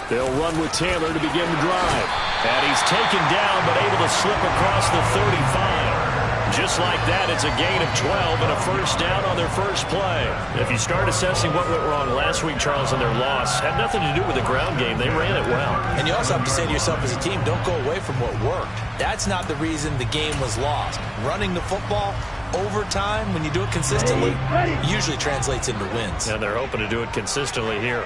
They'll run with Taylor to begin the drive. And he's taken down, but able to slip across the 35. Just like that, it's a gain of 12 and a first down on their first play. If you start assessing what went wrong last week, Charles, in their loss, had nothing to do with the ground game. They ran it well. And you also have to say to yourself as a team, don't go away from what worked. That's not the reason the game was lost. Running the football over time, when you do it consistently, usually translates into wins. And they're hoping to do it consistently here.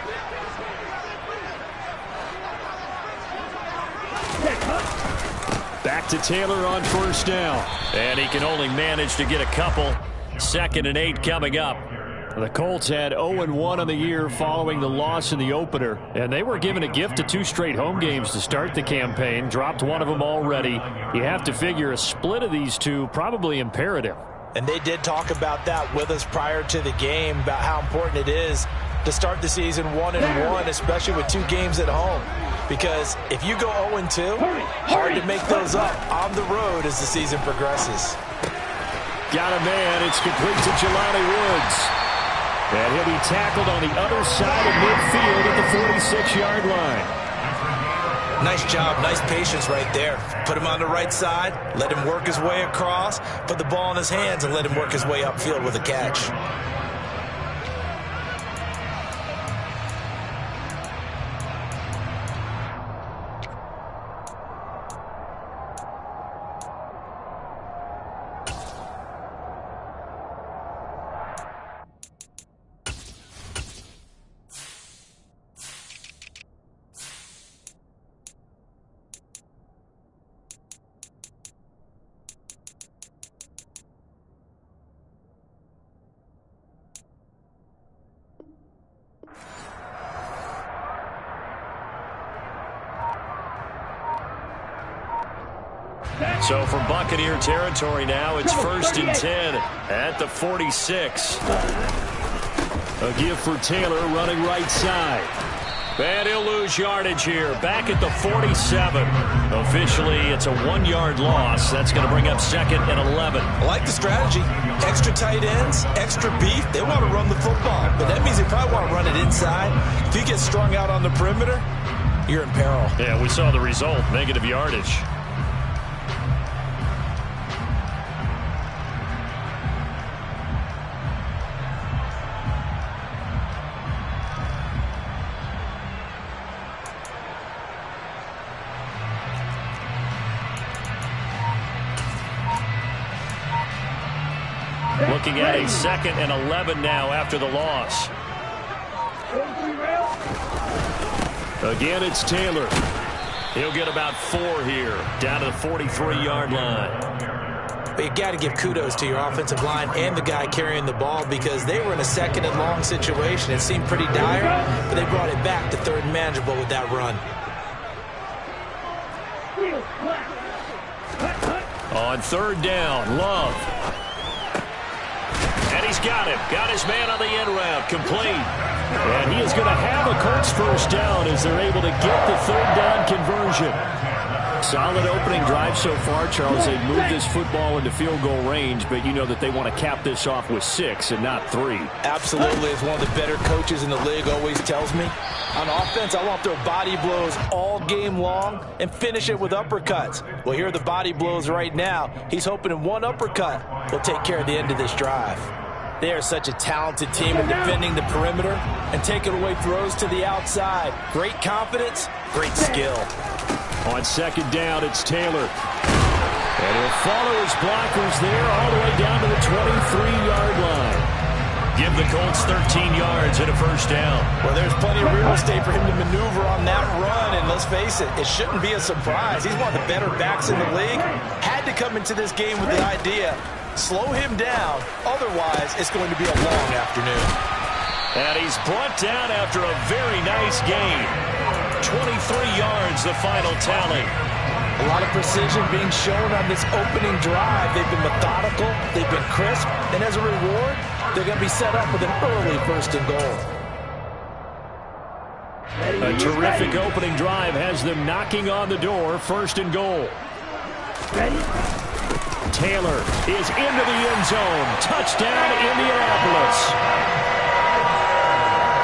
Back to Taylor on first down. And he can only manage to get a couple. 2nd and 8 coming up. The Colts had 0-1 on the year following the loss in the opener. And they were given a gift of 2 straight home games to start the campaign. Dropped one of them already. You have to figure a split of these two probably imperative. And they did talk about that with us prior to the game, about how important it is to start the season 1-1, especially with 2 games at home. Because if you go 0-2, hard to make those up on the road as the season progresses. Got a man. It's complete to Jelani Woods. And he'll be tackled on the other side of midfield at the 46-yard line. Nice job. Nice patience right there. Put him on the right side. Let him work his way across. Put the ball in his hands and let him work his way upfield with a catch. So from Buccaneer territory now, it's 1st and 10 at the 46. A give for Taylor running right side. And he'll lose yardage here. Back at the 47. Officially, it's a 1-yard loss. That's going to bring up 2nd and 11. I like the strategy. Extra tight ends, extra beef. They want to run the football, but that means they probably want to run it inside. If you get strung out on the perimeter, you're in peril. Yeah, we saw the result. Negative yardage. Looking at a 2nd and 11 now after the loss. Again, it's Taylor. He'll get about 4 here, down to the 43-yard line. But you got to give kudos to your offensive line and the guy carrying the ball, because they were in a 2nd and long situation. It seemed pretty dire, but they brought it back to 3rd and manageable with that run. On 3rd down, Love. And he's got him. Got his man on the end route. Complete. And he is going to have a Colts first down as they're able to get the 3rd down conversion. Solid opening drive so far, Charles. They've moved this football into field goal range, but you know that they want to cap this off with 6 and not 3. Absolutely. As one of the better coaches in the league always tells me, on offense, I want to throw body blows all game long and finish it with uppercuts. Well, here are the body blows right now. He's hoping in one uppercut will take care of the end of this drive. They are such a talented team in defending the perimeter and taking away throws to the outside. Great confidence, great skill. On 2nd down, it's Taylor. And he'll follow his blockers there all the way down to the 23-yard line. Give the Colts 13 yards and a first down. Well, there's plenty of real estate for him to maneuver on that run, and let's face it, it shouldn't be a surprise. He's one of the better backs in the league. Had to come into this game with the idea, slow him down, otherwise it's going to be a long afternoon. And he's brought down after a very nice gain. 23 yards, the final tally. A lot of precision being shown on this opening drive. They've been methodical, they've been crisp, and as a reward, they're going to be set up with an early 1st and goal. A terrific opening drive has them knocking on the door. 1st and goal. Taylor is into the end zone. Touchdown, Indianapolis.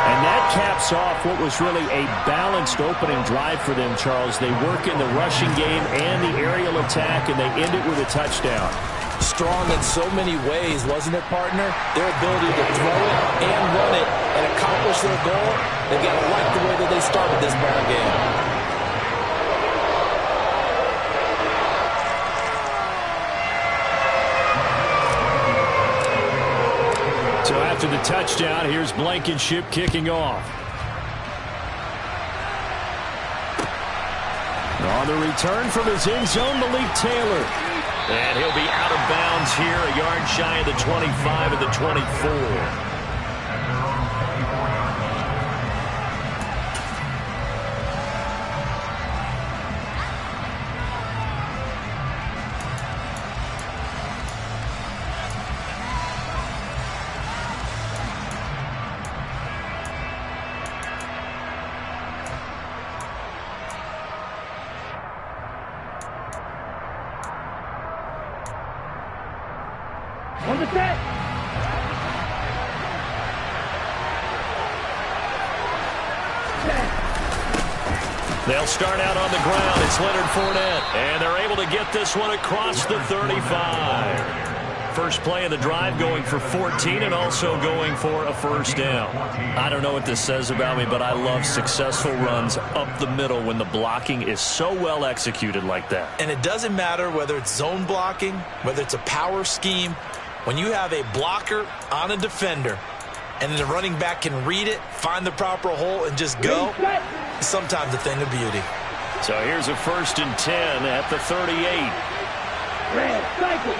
And that caps off what was really a balanced opening drive for them, Charles. They work in the rushing game and the aerial attack, and they end it with a touchdown. Strong in so many ways, wasn't it, partner? Their ability to throw it and run it and accomplish their goal, they got to like the way that they started this ball game. So after the touchdown, here's Blankenship kicking off. On the return from his end zone, Malik Taylor. And he'll be out of bounds here, a yard shy of the 25 of the 24. They'll start out on the ground. It's Leonard Fournette. And they're able to get this one across the 35. First play of the drive going for 14 and also going for a first down. I don't know what this says about me, but I love successful runs up the middle when the blocking is so well executed like that. And it doesn't matter whether it's zone blocking, whether it's a power scheme. When you have a blocker on a defender and the running back can read it, find the proper hole, and just go, it's sometimes a thing of beauty. So here's a 1st and 10 at the 38. Red cycle.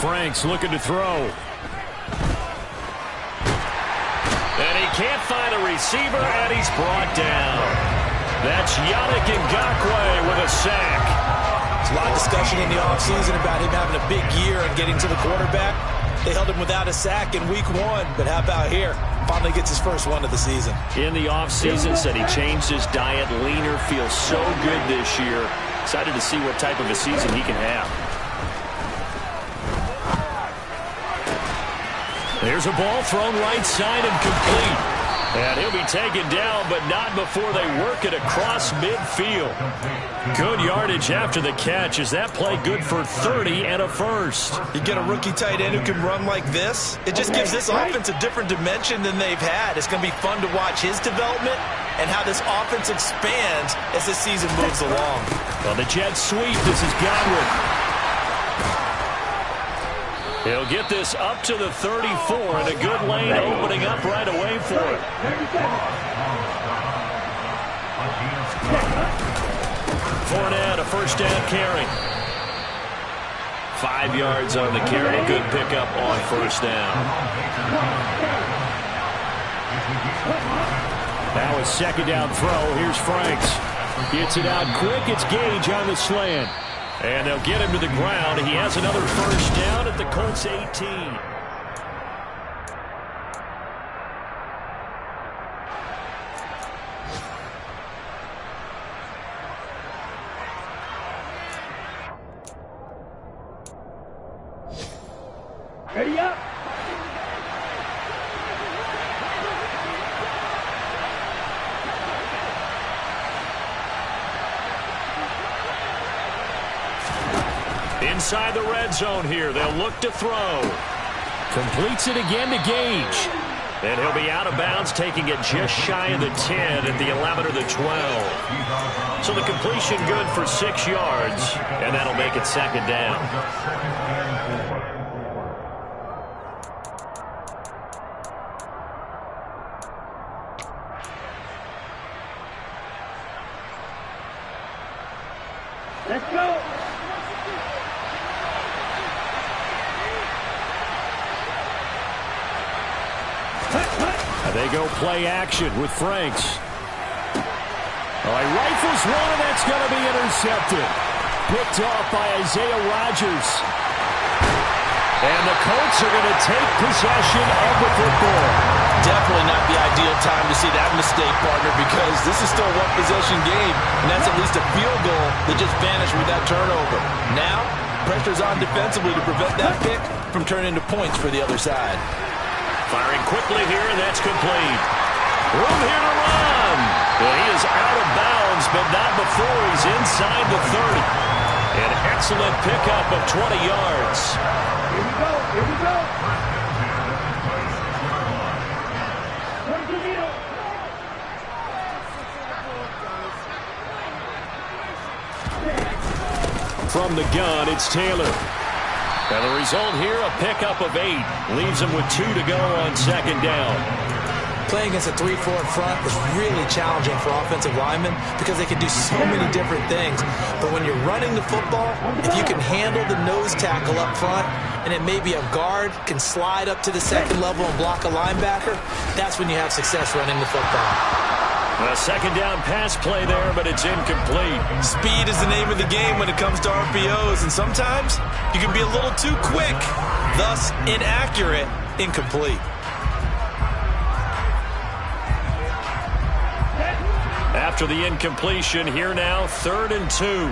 Frank's looking to throw. And he can't find a receiver, and he's brought down. That's Yannick Ngakoue with a sack. There's a lot of discussion in the offseason about him having a big year and getting to the quarterback. They held him without a sack in week 1, but how about here? Finally gets his first one of the season. In the offseason, said he changed his diet, leaner, feels so good this year. Excited to see what type of a season he can have. There's a ball thrown right side and complete. And he'll be taken down, but not before they work it across midfield. Good yardage after the catch. Is that play good for 30 and a first? You get a rookie tight end who can run like this. It just gives this offense a different dimension than they've had. It's going to be fun to watch his development and how this offense expands as the season moves along. Well, the jet sweep. This is Godwin. He'll get this up to the 34, and a good lane opening up right away for it. Fournette, a first down carry. 5 yards on the carry. A good pickup on first down. Now a second down throw. Here's Franks. Gets it out quick. It's Gage on the slant. And they'll get him to the ground. He has another first down at the Colts 18. Ready up. Inside the red zone here. They'll look to throw. Completes it again to Gage. And he'll be out of bounds, taking it just shy of the 10 at the 11 or the 12. So the completion good for 6 yards, and that'll make it second down. Let's go. They go play action with Franks. Oh, he rifles one, and that's going to be intercepted. Picked off by Isaiah Rodgers. And the Colts are going to take possession of the football. Definitely not the ideal time to see that mistake, partner, because this is still a one-possession game, and that's at least a field goal that just vanished with that turnover. Now, pressure's on defensively to prevent that pick from turning into points for the other side. Firing quickly here, and that's complete. Room here to run. Well, he is out of bounds, but not before he's inside the 30. An excellent pickup of 20 yards. Here we go. Here we go. From the gun, it's Taylor. And the result here, a pickup of 8. Leaves him with 2 to go on second down. Playing against a 3-4 front is really challenging for offensive linemen because they can do so many different things. But when you're running the football, if you can handle the nose tackle up front, and it may be a guard, can slide up to the second level and block a linebacker, that's when you have success running the football. A second down pass play there, but it's incomplete. Speed is the name of the game when it comes to RPOs, and sometimes you can be a little too quick, thus inaccurate, incomplete. After the incompletion, here now, 3rd and 2.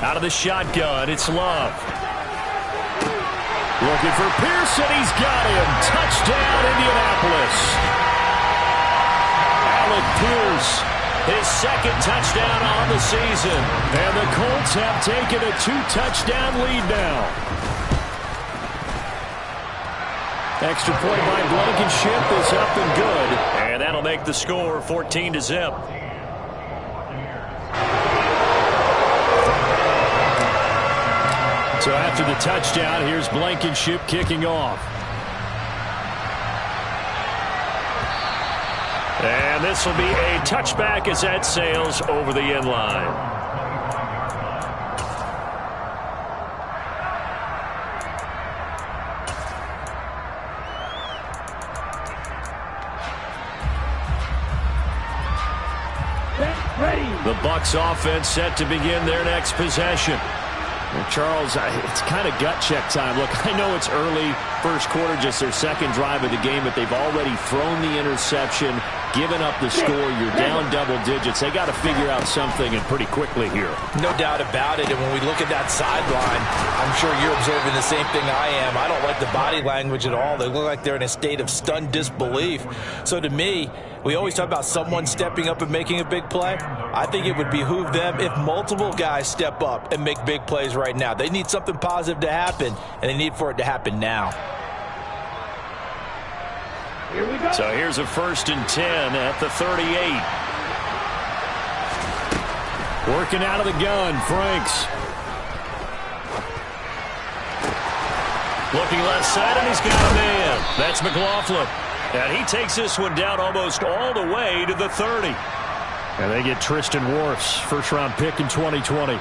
Out of the shotgun, it's Love. Looking for Pearson, he's got him. Touchdown, Indianapolis. Alec Pierce, his 2nd touchdown on the season. And the Colts have taken a 2-touchdown lead now. Extra point by Blankenship is up and good. And that'll make the score 14-0. So after the touchdown, here's Blankenship kicking off. And this will be a touchback as that sails over the end line. The Bucs offense set to begin their next possession. Well, Charles, it's kind of gut check time. Look, I know it's early, first quarter, just their 2nd drive of the game, but they've already thrown the interception, given up the score. You're down double digits. They got to figure out something, and pretty quickly here. No doubt about it, and when we look at that sideline, I'm sure you're observing the same thing I am. I don't like the body language at all. They look like they're in a state of stunned disbelief. So to me, we always talk about someone stepping up and making a big play. I think it would behoove them if multiple guys step up and make big plays right now. They need something positive to happen, and they need for it to happen now. Here we go. So here's a 1st and 10 at the 38. Working out of the gun, Franks. Looking left side, and he's got a man. That's McLaughlin. And he takes this one down almost all the way to the 30. And they get Tristan Wirfs, 1st-round pick in 2020.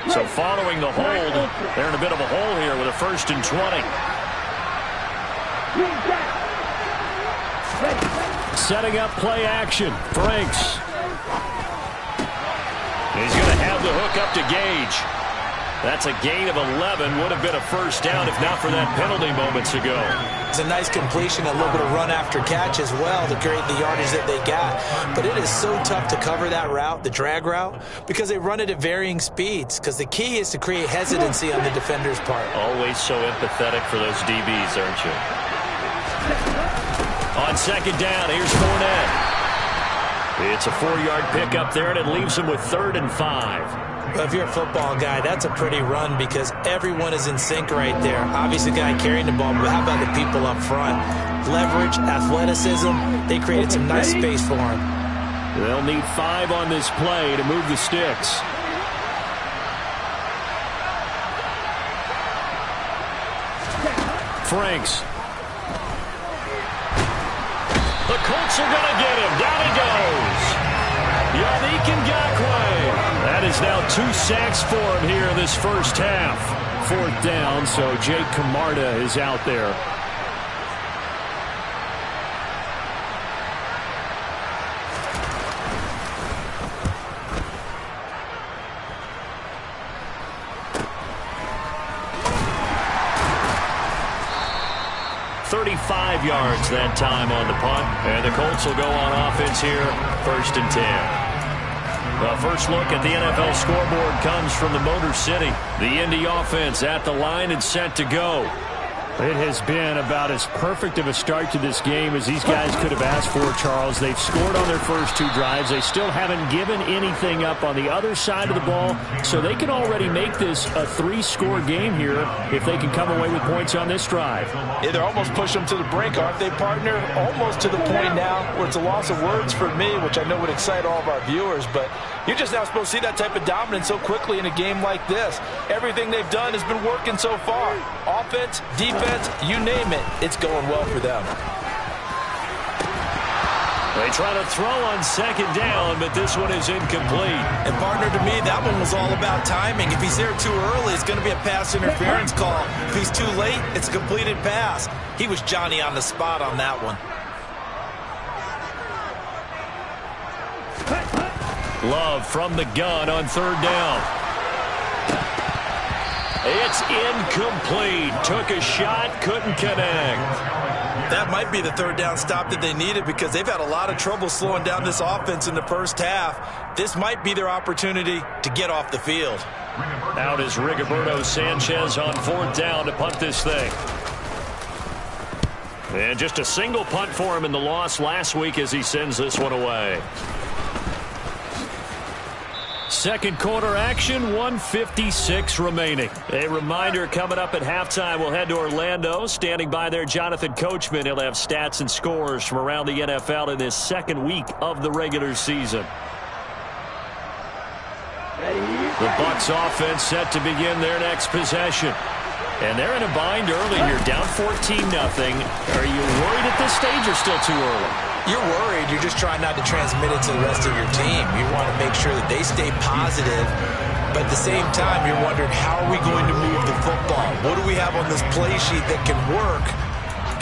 So following the hold, they're in a bit of a hole here with a 1st and 20. Setting up play action. Franks. He's going to have the hook up to Gage. That's a gain of 11. Would have been a 1st down if not for that penalty moments ago. It's a nice completion, a little bit of run after catch as well to create the yardage that they got. But it is so tough to cover that route, the drag route, because they run it at varying speeds. Because the key is to create hesitancy on the defender's part. Always so empathetic for those DBs, aren't you? On 2nd down, here's Fournette. It's a 4-yard pickup there, and it leaves him with 3rd and 5. Well, if you're a football guy, that's a pretty run because everyone is in sync right there. Obviously, the guy carrying the ball, but how about the people up front? Leverage, athleticism, they created some nice space for him. They'll need 5 on this play to move the sticks. Franks. The Colts are going to get him. Down he goes. Yannick Ngakoue. That is It's now 2 sacks for him here in this first half. 4th down, so Jake Camarda is out there. Yards that time on the punt, and the Colts will go on offense here, 1st and 10. The first look at the NFL scoreboard comes from the Motor City. The Indy offense at the line and set to go. It has been about as perfect of a start to this game as these guys could have asked for, Charles. They've scored on their first 2 drives. They still haven't given anything up on the other side of the ball, so they can already make this a 3-score game here if they can come away with points on this drive. Yeah, they're almost pushing them to the brink, aren't they, partner? Almost to the point now where it's a loss of words for me, which I know would excite all of our viewers, but you're just not supposed to see that type of dominance so quickly in a game like this. Everything they've done has been working so far. Offense, defense, you name it, it's going well for them. They try to throw on 2nd down, but this one is incomplete. And partner, to me, that one was all about timing. If he's there too early, it's going to be a pass interference call. If he's too late, it's a completed pass. He was Johnny on the spot on that one. Love from the gun on 3rd down. It's incomplete. Took a shot, couldn't connect. That might be the 3rd down stop that they needed because they've had a lot of trouble slowing down this offense in the first half. This might be their opportunity to get off the field. Out is Rigoberto Sanchez on 4th down to punt this thing. And just a single punt for him in the loss last week as he sends this one away. Second quarter action, 1:56 remaining. A reminder coming up at halftime, we'll head to Orlando. Standing by there, Jonathan Coachman. He'll have stats and scores from around the NFL in this 2nd week of the regular season. The Bucs offense set to begin their next possession. And they're in a bind early here, down 14-0. Are you worried at this stage or still too early? You're worried. You're just trying not to transmit it to the rest of your team. You want to make sure that they stay positive, but at the same time, you're wondering, how are we going to move the football? What do we have on this play sheet that can work?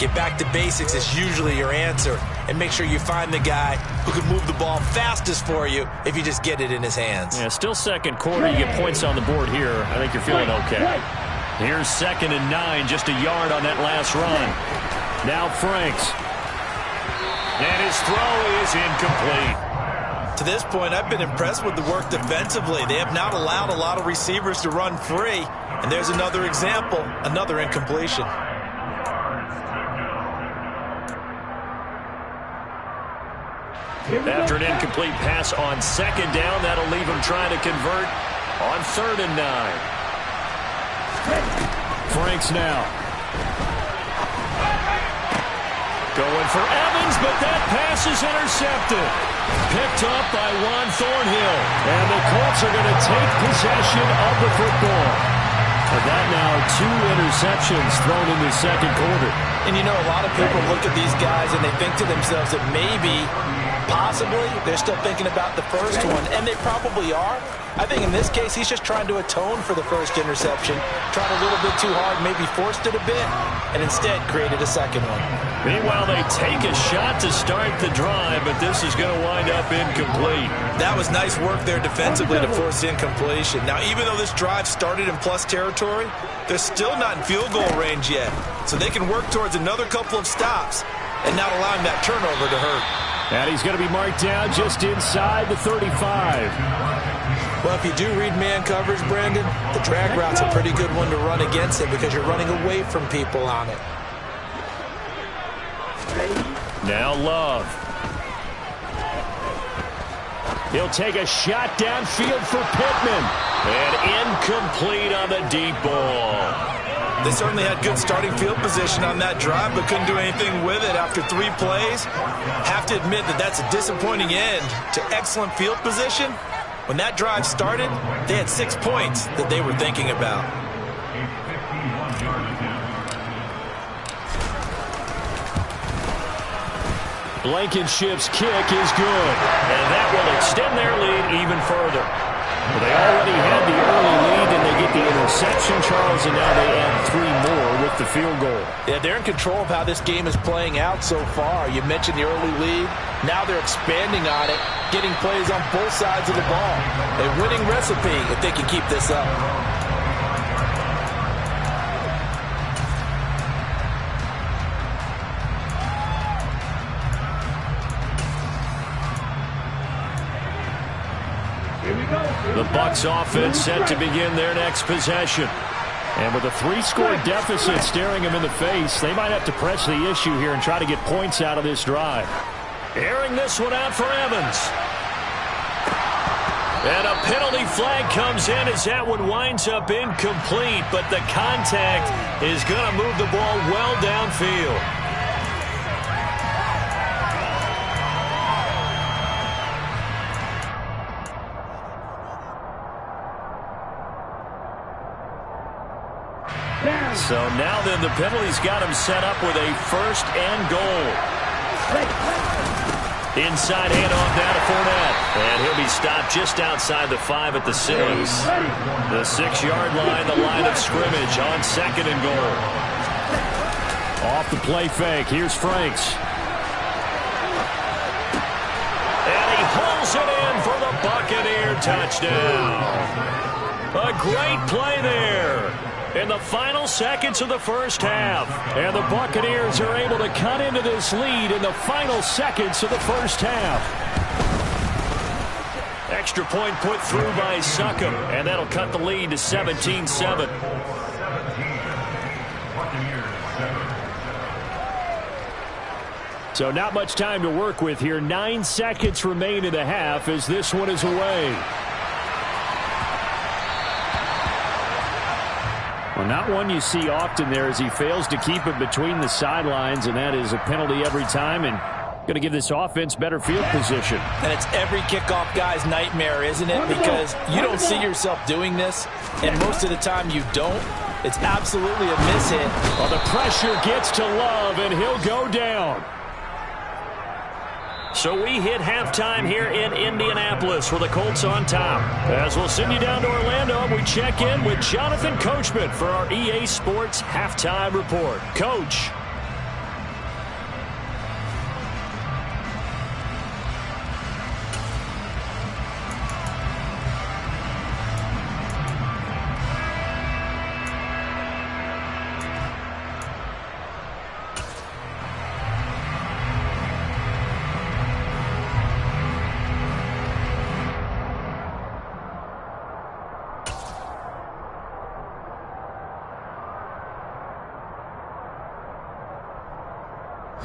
Get back to basics is usually your answer, and make sure you find the guy who can move the ball fastest for you if you just get it in his hands. Yeah, still second quarter. You get points on the board here. I think you're feeling okay. Here's 2nd and 9, just a yard on that last run. Now Franks. And his throw is incomplete. To this point, I've been impressed with the work defensively. They have not allowed a lot of receivers to run free. And there's another example, another incompletion. After an incomplete pass on 2nd down, that'll leave him trying to convert on 3rd and 9. Franks now. Going for Evans, but that pass is intercepted. Picked up by Juan Thornhill. And the Colts are going to take possession of the football. And that now 2 interceptions thrown in the 2nd quarter. And you know, a lot of people look at these guys and they think to themselves that maybe, possibly, they're still thinking about the first one. And they probably are. I think in this case, he's just trying to atone for the first interception. Tried a little bit too hard, maybe forced it a bit, and instead created a 2nd one. Meanwhile, they take a shot to start the drive, but this is going to wind up incomplete. That was nice work there defensively to force incompletion. Now, even though this drive started in plus territory, they're still not in field goal range yet. So they can work towards another couple of stops and not allowing that turnover to hurt. And he's going to be marked down just inside the 35. Well, if you do read man coverage, Brandon, the drag route's a pretty good one to run against it because you're running away from people on it. Now Love. He'll take a shot downfield for Pittman. And incomplete on the deep ball. They certainly had good starting field position on that drive, but couldn't do anything with it after 3 plays. Have to admit that that's a disappointing end to excellent field position. When that drive started, they had 6 points that they were thinking about. Blankenship's kick is good, and that will extend their lead even further. Well, they already had the early lead, and they get the interception, Charles, and now they add 3 more with the field goal. Yeah, they're in control of how this game is playing out so far. You mentioned the early lead. Now they're expanding on it, getting plays on both sides of the ball. A winning recipe if they can keep this up. The Bucs offense set to begin their next possession. And with a 3-score deficit staring them in the face, they might have to press the issue here and try to get points out of this drive. Airing this one out for Evans. And a penalty flag comes in as that one winds up incomplete, but the contact is going to move the ball well downfield. So now then the penalty's got him set up with a 1st and goal. Inside handoff down to Fournette. And he'll be stopped just outside the 5 at the 6. The 6-yard line, the line of scrimmage on 2nd and goal. Off the play fake, here's Franks. And he pulls it in for the Buccaneer touchdown. A great play there in the final seconds of the first half. And the Buccaneers are able to cut into this lead in the final seconds of the first half. Extra point put through by Succop, and that'll cut the lead to 17-7. So not much time to work with here. 9 seconds remain in the half as this one is away. Well, not one you see often there as he fails to keep it between the sidelines, and that is a penalty every time and going to give this offense better field position. And it's every kickoff guy's nightmare, isn't it? Because you don't see yourself doing this, and most of the time you don't. It's absolutely a mishit. Well, the pressure gets to Love, and he'll go down. So we hit halftime here in Indianapolis with the Colts on top. As we'll send you down to Orlando, we check in with Jonathan Coachman for our EA Sports Halftime Report. Coach.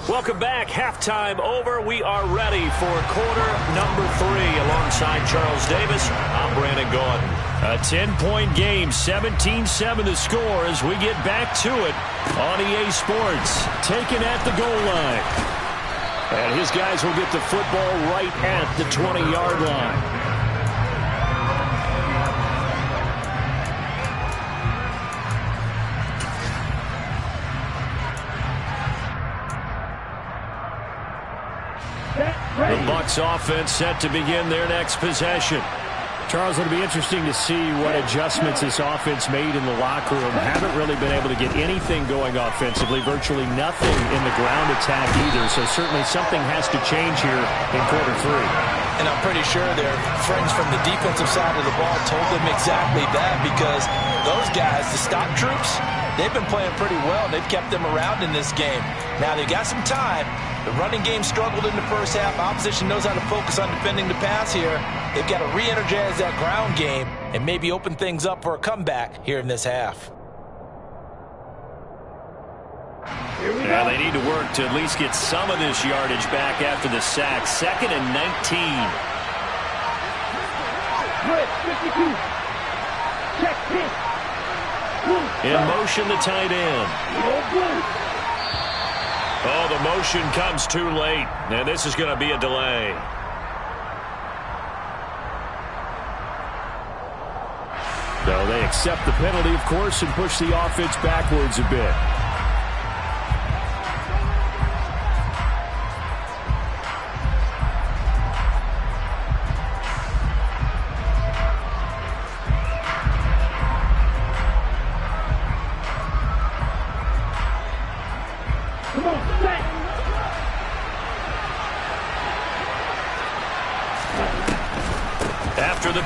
Welcome back. Halftime over. We are ready for quarter number 3 alongside Charles Davis. I'm Brandon Gaudin. A 10-point game, 17-7 the score as we get back to it on EA Sports. Taken at the goal line. And his guys will get the football right at the 20-yard line. The Bucs offense set to begin their next possession. Charles, it'll be interesting to see what adjustments this offense made in the locker room. Haven't really been able to get anything going offensively, virtually nothing in the ground attack either. So certainly something has to change here in quarter 3. And I'm pretty sure their friends from the defensive side of the ball told them exactly that, because those guys, the stock troops, they've been playing pretty well. They've kept them around in this game. Now they've got some time. The running game struggled in the first half. Opposition knows how to focus on defending the pass here. They've got to re-energize that ground game and maybe open things up for a comeback here in this half. Yeah, they need to work to at least get some of this yardage back after the sack. 2nd and 19. In motion, the tight end. Oh, the motion comes too late, and this is going to be a delay. So they accept the penalty, of course, and push the offense backwards a bit.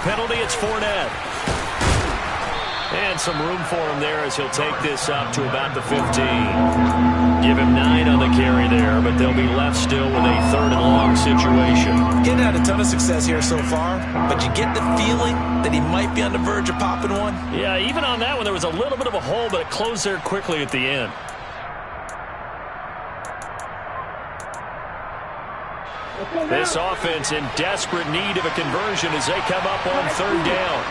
penalty. It's Fournette. And some room for him there as he'll take this up to about the 15. Give him 9 on the carry there, but they'll be left still with a 3rd and long situation. Getting had a ton of success here so far, but you get the feeling that he might be on the verge of popping one. Yeah, even on that one, there was a little bit of a hole, but it closed there quickly at the end. This offense in desperate need of a conversion as they come up on 3rd down.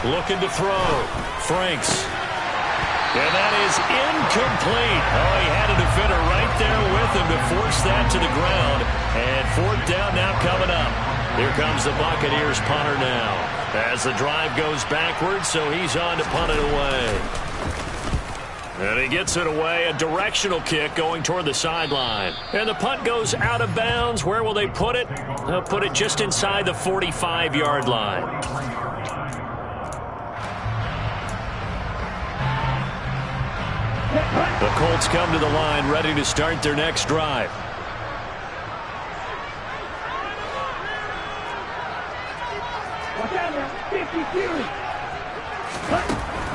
Looking to throw. Franks. And that is incomplete. Oh, he had a defender right there with him to force that to the ground. And 4th down now coming up. Here comes the Buccaneers punter now. As the drive goes backwards, so he's on to punt it away. And he gets it away, a directional kick going toward the sideline. And the punt goes out of bounds. Where will they put it? They'll put it just inside the 45-yard line. The Colts come to the line, ready to start their next drive.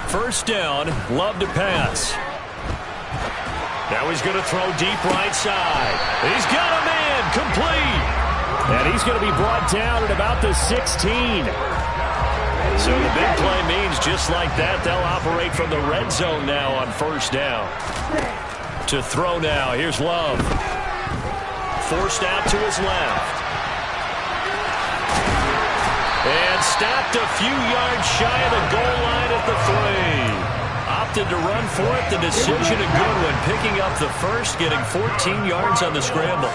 First down, Love to pass. Now he's going to throw deep right side. He's got a man, complete. And he's going to be brought down at about the 16. So the big play means just like that, they'll operate from the red zone now on 1st down. To throw now, here's Love. Forced out to his left. And stopped a few yards shy of the goal line at the 3. Opted to run for it. The decision a good one. Picking up the first, getting 14 yards on the scramble.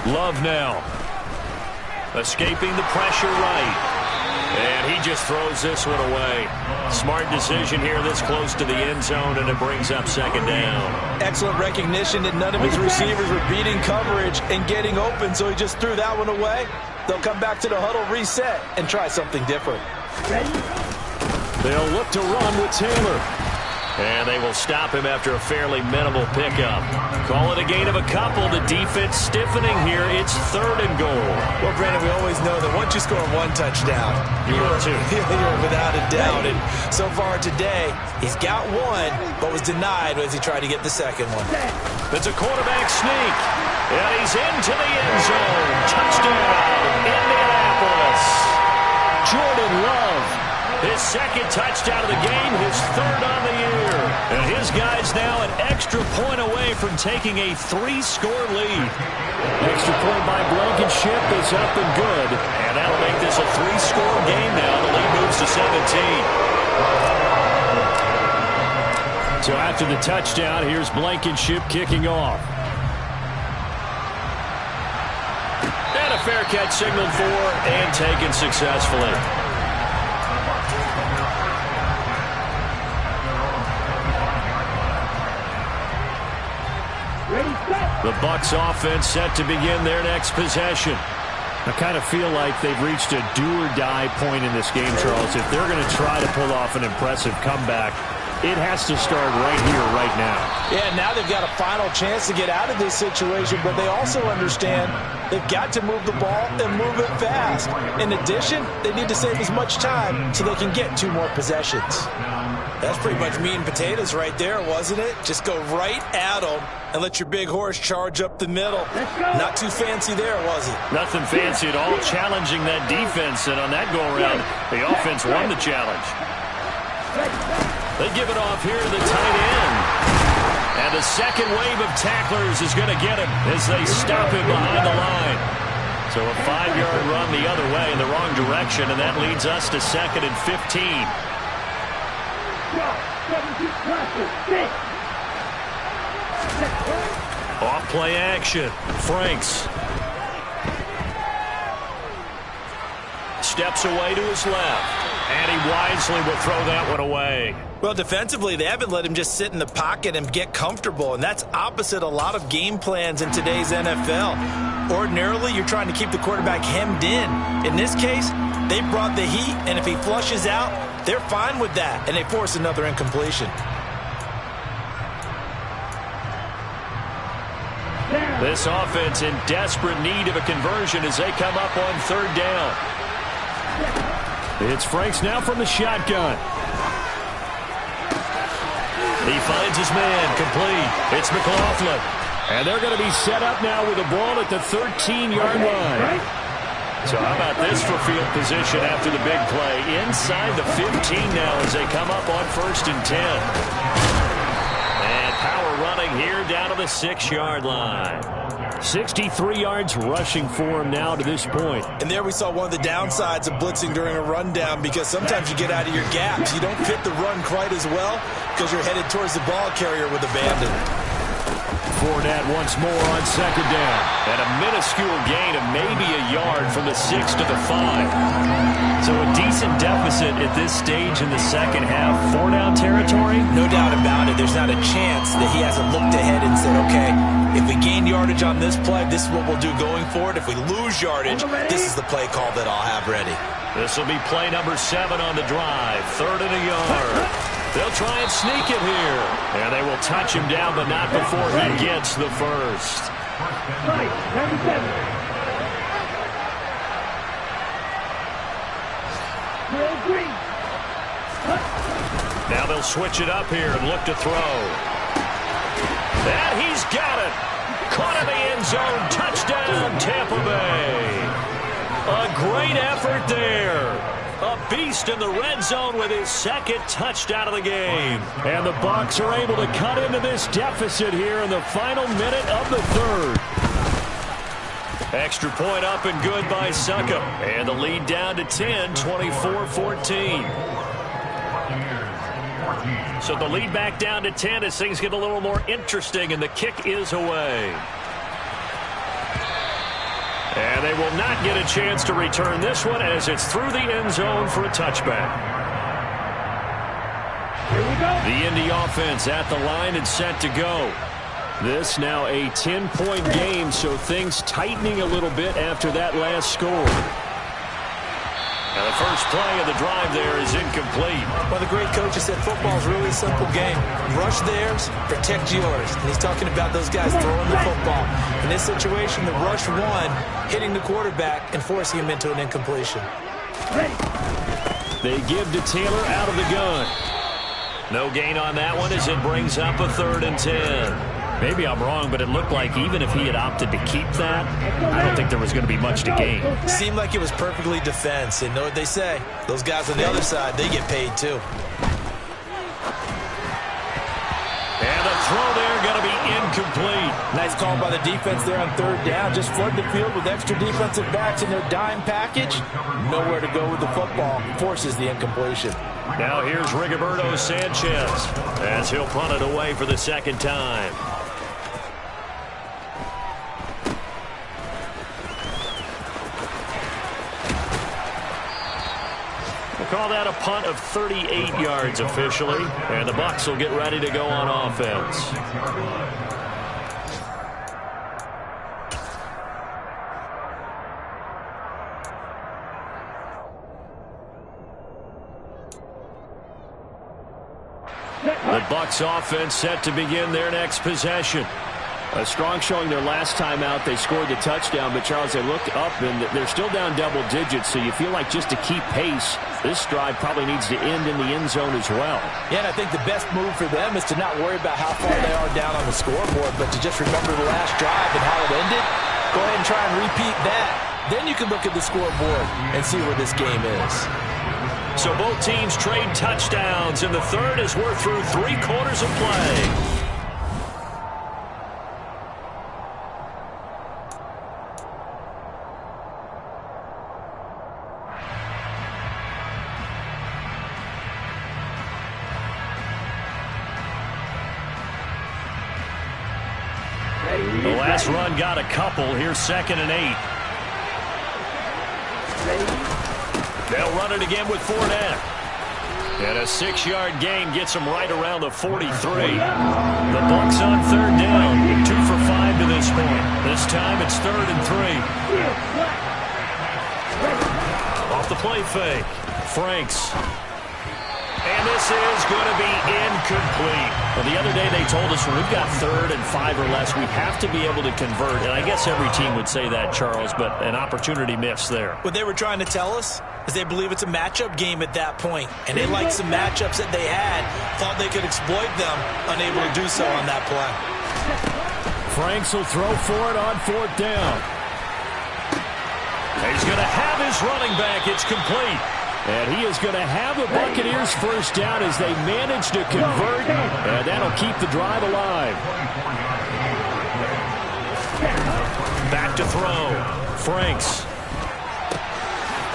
Love now. Escaping the pressure right. And he just throws this one away. Smart decision here this close to the end zone, and it brings up 2nd down. Excellent recognition that none of his receivers were beating coverage and getting open, so he just threw that one away. They'll come back to the huddle, reset, and try something different. They'll look to run with Taylor. And they will stop him after a fairly minimal pickup. Call it a gain of a couple. The defense stiffening here. It's 3rd and goal. Well, Brandon, we always know that once you score 1 touchdown, you're without a doubt. And so far today, he's got 1, but was denied as he tried to get the 2nd one. It's a quarterback sneak. And he's into the end zone. Touchdown, Indianapolis. Jordan Love. His 2nd touchdown of the game, his 3rd on the year. And his guy's now an extra point away from taking a 3-score lead. Extra point by Blankenship is up and good. And that'll make this a 3-score game now. The lead moves to 17. So after the touchdown, here's Blankenship kicking off. And a fair catch signaled for and taken successfully. The Bucs offense set to begin their next possession. I kind of feel like they've reached a do-or-die point in this game, Charles. If they're going to try to pull off an impressive comeback, it has to start right here, right now. Yeah, now they've got a final chance to get out of this situation, but they also understand they've got to move the ball and move it fast. In addition, they need to save as much time so they can get 2 more possessions. That's pretty much meat and potatoes right there, wasn't it? Just go right at them and let your big horse charge up the middle. Not too fancy there, was it? Nothing fancy at all, challenging that defense, and on that go-around, the offense won the challenge. They give it off here to the tight end. And the second wave of tacklers is going to get him as they stop him behind the line. So a 5-yard run the other way in the wrong direction, and that leads us to 2nd and 15. Off play action. Franks. Steps away to his left. And he wisely will throw that one away. Well, defensively, they haven't let him just sit in the pocket and get comfortable, and that's opposite a lot of game plans in today's NFL. Ordinarily, you're trying to keep the quarterback hemmed in. In this case, They brought the heat, and if he flushes out, they're fine with that, and they force another incompletion. This offense in desperate need of a conversion as they come up on third down. It's Franks now from the shotgun. He finds his man, complete. It's McLaughlin. And they're going to be set up now with the ball at the 13-yard line. So how about this for field position after the big play? Inside the 15 now as they come up on 1st and 10. And power running here down to the 6-yard line. 63 yards rushing for him now to this point. And there we saw one of the downsides of blitzing during a rundown, because sometimes you get out of your gaps. You don't fit the run quite as well because you're headed towards the ball carrier with abandon. Fournette once more on 2nd down. And a minuscule gain of maybe a yard from the 6 to the 5. So a decent deficit at this stage in the second half. 4-down territory? No doubt about it. There's not a chance that he hasn't looked ahead and said, okay, if we gain yardage on this play, this is what we'll do going forward. If we lose yardage, this is the play call that I'll have ready. This will be play number 7 on the drive. 3rd and a yard. They'll try and sneak it here. And they will touch him down, but not before he gets the first. Now they'll switch it up here and look to throw. And he's got it. Caught in the end zone. Touchdown, Tampa Bay. A great effort there. A beast in the red zone with his 2nd touchdown of the game. And the Bucs are able to cut into this deficit here in the final minute of the 3rd. Extra point up and good by Suckup. And the lead down to 10, 24-14. So the lead back down to 10 as things get a little more interesting, and the kick is away. And they will not get a chance to return this one as it's through the end zone for a touchback. Here we go. The Indy offense at the line and set to go. This now a 10-point game, so things tightening a little bit after that last score. And the first play of the drive there is incomplete. Well, the great coach has said football is really a simple game. Rush theirs, protect yours. And he's talking about those guys throwing the football. In this situation, the rush one, hitting the quarterback and forcing him into an incompletion. They give to Taylor out of the gun. No gain on that one as it brings up a 3rd and 10. Maybe I'm wrong, but it looked like even if he had opted to keep that, I don't think there was going to be much to gain. Seemed like it was perfectly defense. And know what they say? Those guys on the other side, they get paid too. And the throw there going to be incomplete. Nice call by the defense there on 3rd down. Just flood the field with extra defensive backs in their dime package. Nowhere to go with the football. Forces the incompletion. Now here's Rigoberto Sanchez as he'll punt it away for the 2nd time. We'll call that a punt of 38 yards officially, and the Bucs will get ready to go on offense. The Bucs offense set to begin their next possession. A strong showing their last time out. They scored the touchdown, but Charles, they looked up and they're still down double digits, so you feel like just to keep pace, this drive probably needs to end in the end zone as well. Yeah, and I think the best move for them is to not worry about how far they are down on the scoreboard, but to just remember the last drive and how it ended. Go ahead and try and repeat that. Then you can look at the scoreboard and see where this game is. So both teams trade touchdowns in the 3rd as we're through 3 quarters of play. The last run got a couple. Here's 2nd and 8. They'll run it again with Fournette. And a 6-yard gain gets them right around the 43. The Bucs on 3rd down. 2 for 5 to this point. This time it's 3rd and 3. off the play fake. Franks. And this is going to be incomplete. Well, the other day they told us when we've got 3rd and 5 or less, we have to be able to convert. And I guess every team would say that, Charles, but an opportunity missed there. What they were trying to tell us is they believe it's a matchup game at that point. And they liked some matchups that they had, thought they could exploit them, unable to do so on that play. Franks will throw for it on 4th down. He's going to have his running back. It's complete. And he is going to have the Buccaneers first down as they manage to convert. And that'll keep the drive alive. Back to throw. Franks.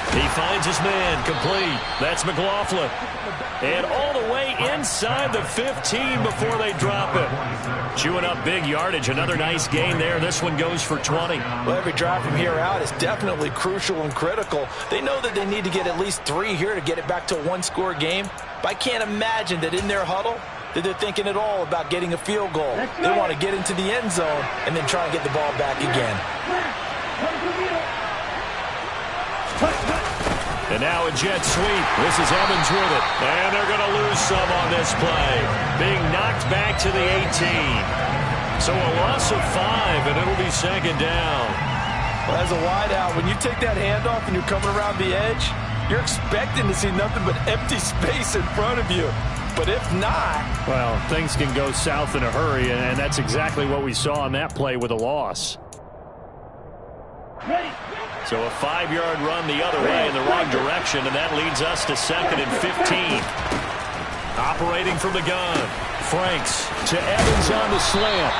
He finds his man. Complete. That's McLaughlin. And all the way inside the 15 before they drop it. Chewing up big yardage. Another nice gain there. This one goes for 20. Well, every drive from here out is definitely crucial and critical. They know that they need to get at least 3 here to get it back to a 1-score game. But I can't imagine that in their huddle that they're thinking at all about getting a field goal. They want to get into the end zone and then try and get the ball back again. And now a jet sweep. This is Evans with it. And they're going to lose some on this play. Being knocked back to the 18. So a loss of 5, and it'll be 2nd down. Well, as a wideout, when you take that handoff and you're coming around the edge, you're expecting to see nothing but empty space in front of you. But if not... Well, things can go south in a hurry, and that's exactly what we saw on that play with a loss. So a 5-yard run the other way in the wrong direction, and that leads us to 2nd and 15. Operating from the gun. Franks to Evans on the slant.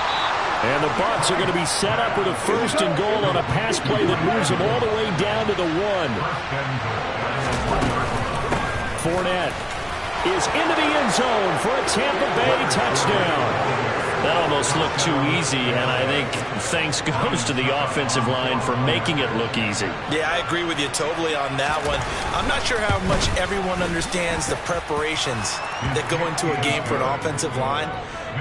And the Bucs are going to be set up with a 1st and goal on a pass play that moves them all the way down to the 1. Fournette is into the end zone for a Tampa Bay touchdown. That almost looked too easy, and I think thanks goes to the offensive line for making it look easy. Yeah, I agree with you totally on that one. I'm not sure how much everyone understands the preparations that go into a game for an offensive line,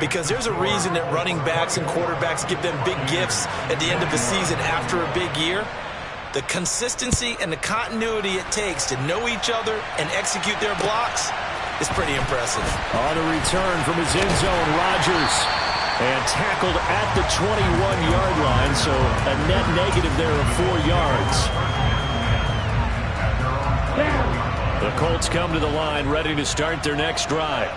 because there's a reason that running backs and quarterbacks give them big gifts at the end of the season after a big year. The consistency and the continuity it takes to know each other and execute their blocks is pretty impressive. On the return from his end zone, Rodgers. And tackled at the 21-yard line, so a net negative there of 4 yards. The Colts come to the line ready to start their next drive.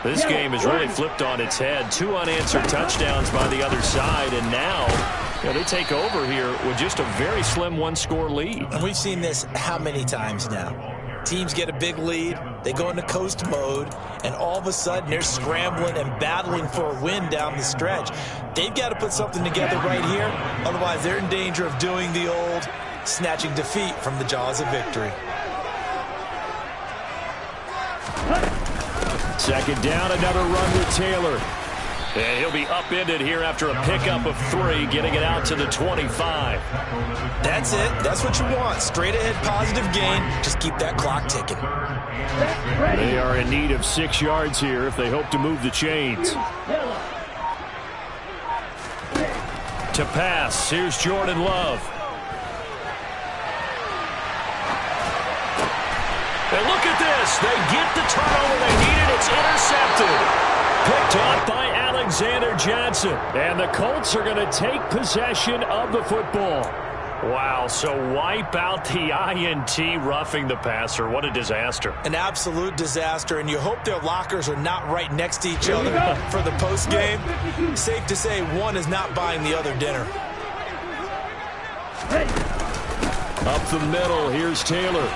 This game has really flipped on its head. 2 unanswered touchdowns by the other side, and now they take over here with just a very slim 1-score lead. And we've seen this how many times now? Teams get a big lead, they go into coast mode, and all of a sudden they're scrambling and battling for a win down the stretch. They've got to put something together right here, otherwise they're in danger of doing the old snatching defeat from the jaws of victory. 2nd down, another run with Taylor. And he'll be upended here after a pickup of 3, getting it out to the 25. That's it. That's what you want. Straight ahead positive gain. Just keep that clock ticking. They are in need of 6 yards here if they hope to move the chains. To pass, here's Jordan Love. And look at this. They get the turnover they needed. It's intercepted. Picked off by Alexander Johnson. And the Colts are going to take possession of the football. Wow, so wipe out the INT, roughing the passer. What a disaster. An absolute disaster, and you hope their lockers are not right next to each other for the postgame. Safe to say one is not buying the other dinner. Up the middle, here's Taylor.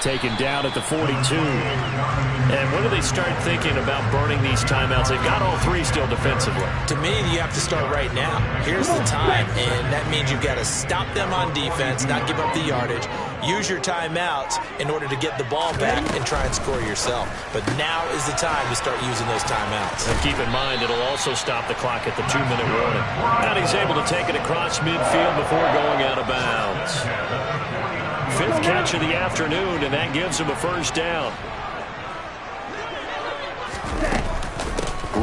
Taken down at the 42. And when do they start thinking about burning these timeouts? They've got all 3 still defensively. To me, you have to start right now. Here's the time, and that means you've got to stop them on defense, not give up the yardage, use your timeouts in order to get the ball back and try and score yourself. But now is the time to start using those timeouts. And keep in mind, it'll also stop the clock at the 2-minute warning. And he's able to take it across midfield before going out of bounds. 5th catch of the afternoon, and that gives him a 1st down.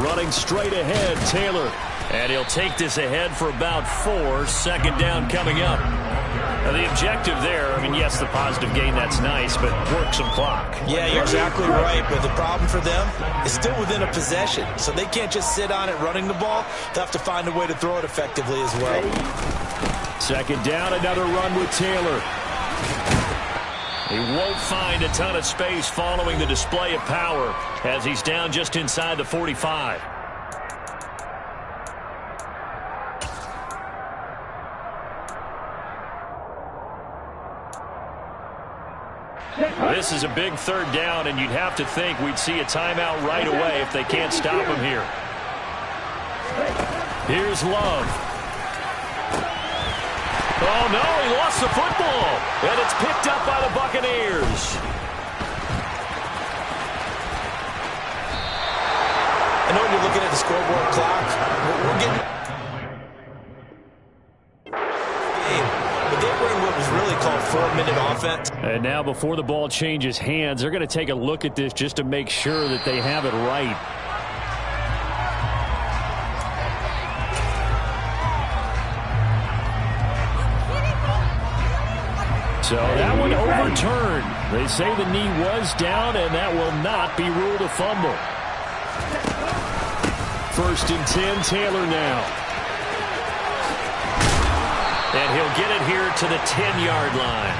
Running straight ahead, Taylor. And he'll take this ahead for about 4. 2nd down coming up. Now, the objective there, I mean, yes, the positive gain, that's nice, but work some clock. Yeah, you're exactly right, but the problem for them is still within a possession, so they can't just sit on it running the ball. They'll have to find a way to throw it effectively as well. Second down, another run with Taylor. He won't find a ton of space following the display of power as he's down just inside the 45. This is a big third down, and you'd have to think we'd see a timeout right away if they can't stop him here. Here's Love. Oh, no, he lost the football, and it's picked up by the Buccaneers. I know when you're looking at the scoreboard clock, we're getting game, but they were in what was really called 4-minute offense. And now before the ball changes hands, they're going to take a look at this just to make sure that they have it right. So that one overturned. They say the knee was down, and that will not be ruled a fumble. 1st and 10, Taylor now. And he'll get it here to the 10-yard line.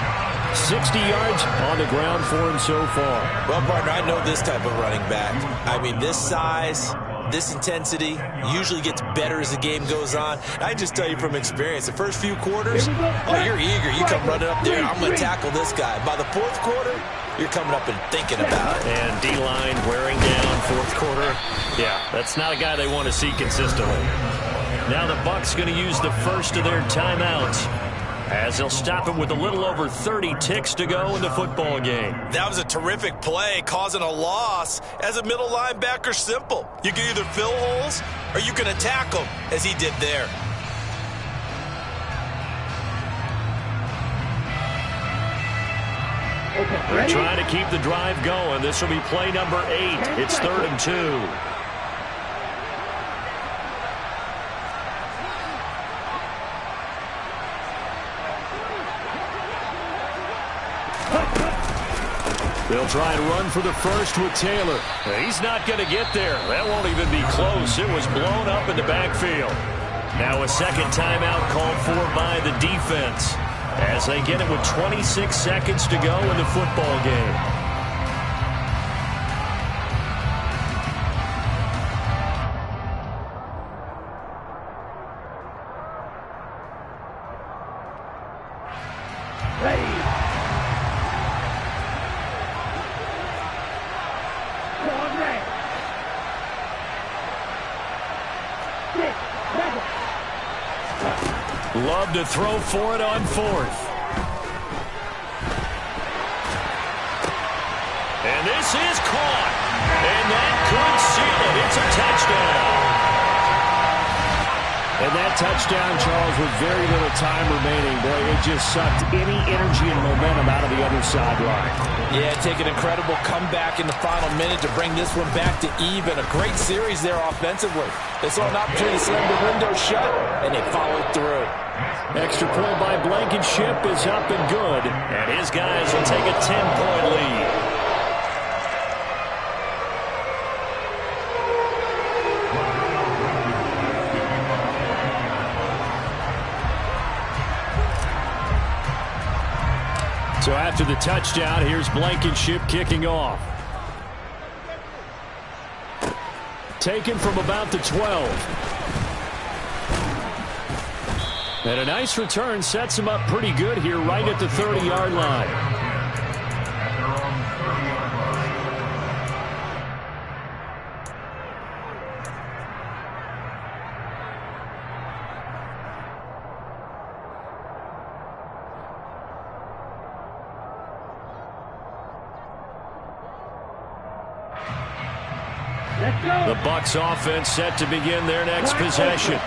60 yards on the ground for him so far. Well, partner, I know this type of running back. I mean, this size, this intensity usually gets better as the game goes on. I just tell you from experience, the first few quarters, oh, you're eager. You come running up there, I'm going to tackle this guy. By the 4th quarter, you're coming up and thinking about it. And D-line wearing down 4th quarter. Yeah, that's not a guy they want to see consistently. Now the Bucs going to use the first of their timeouts as they'll stop him with a little over 30 ticks to go in the football game. That was a terrific play, causing a loss. As a middle linebacker, simple. You can either fill holes or you can attack them, as he did there. They're trying to keep the drive going. This will be play number 8. It's 3rd and 2. They'll try and run for the first with Taylor. He's not going to get there. That won't even be close. It was blown up in the backfield. Now a second timeout called for by the defense as they get it with 26 seconds to go in the football game. Love to throw for it on 4th. And this is caught. And that could seal it. It's a touchdown. And that touchdown, Charles, with very little time remaining, boy, it just sucked any energy and momentum out of the other sideline. Yeah, take an incredible comeback in the final minute to bring this one back to even. A great series there offensively. They saw an opportunity to slam the window shut, and they followed through. Extra point by Blankenship is up and good, and his guys will take a 10-point lead. So after the touchdown, here's Blankenship kicking off. Taken from about the 12. And a nice return sets him up pretty good here right at the 30-yard line. The Bucs offense set to begin their next possession.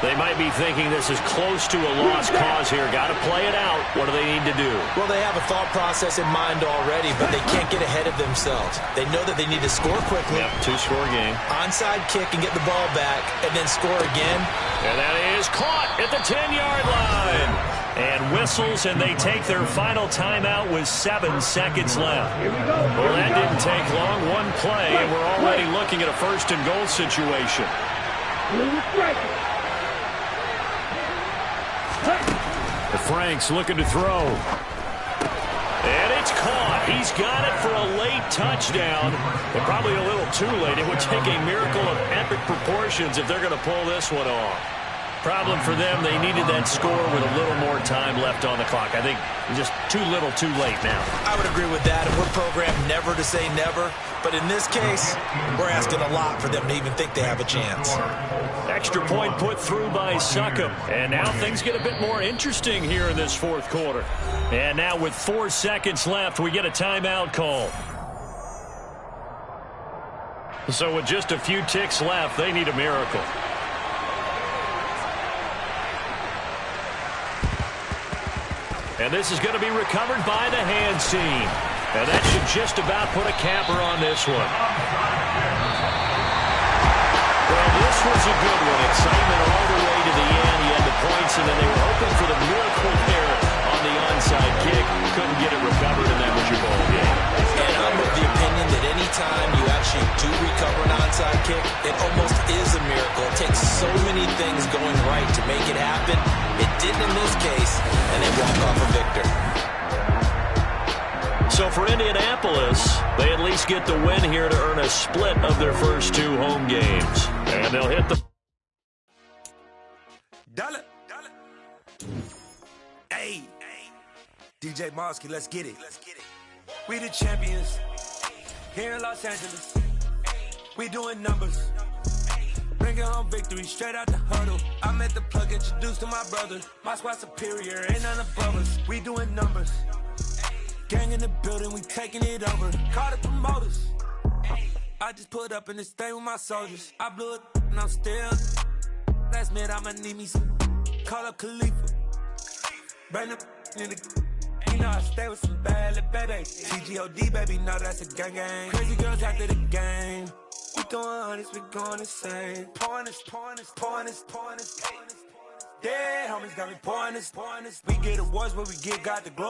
They might be thinking this is close to a lost cause here. Got to play it out. What do they need to do? Well, they have a thought process in mind already, but they can't get ahead of themselves. They know that they need to score quickly. Yep, two-score game. Onside kick and get the ball back, and then score again. And that is caught at the 10-yard line. And whistles, and they take their final timeout with 7 seconds left. Well, that didn't take long. One play, and we're already looking at a first-and-goal situation. Frank's looking to throw. And it's caught. He's got it for a late touchdown. But probably a little too late. It would take a miracle of epic proportions if they're going to pull this one off. Problem for them, they needed that score with a little more time left on the clock. I think just too little too late now. I would agree with that, and we're programmed never to say never. But in this case, we're asking a lot for them to even think they have a chance. Extra point put through by Succop. And now things get a bit more interesting here in this fourth quarter. And now with 4 seconds left, we get a timeout call. So with just a few ticks left, they need a miracle. And this is going to be recovered by the hands team. And that should just about put a capper on this one. Well, this was a good one. Excitement all the way to the end. He had the points, and then they were hoping for the miracle there on the onside kick. Couldn't get it recovered, and that was your ball game. And I'm of the opinion that any time you actually do recover an onside kick, it almost is a miracle. It takes so many things going right to make it happen. It didn't in this case, and they walk off a victor. So for Indianapolis, they at least get the win here to earn a split of their first 2 home games. And they'll hit the... Dollar. Hey. DJ Mosky, let's get it. We the champions here in Los Angeles. We doing numbers. Bringing home victory straight out the huddle. I met the plug, introduced to my brother. My squad superior, ain't none above us. We doing numbers. Gang in the building, we taking it over. Call the promoters. I just put up in this thing with my soldiers. I blew it and I'm still. Last minute, I'ma need me some. Call up Khalifa. Bring the in the. You know I stay with some bad little baby. TGOD, baby, no, that's a gang gang. Crazy girls after the game. We throwing hundreds, we going insane. Pouring this. Dead homies got me pouring this. We get awards, but we get got the glory.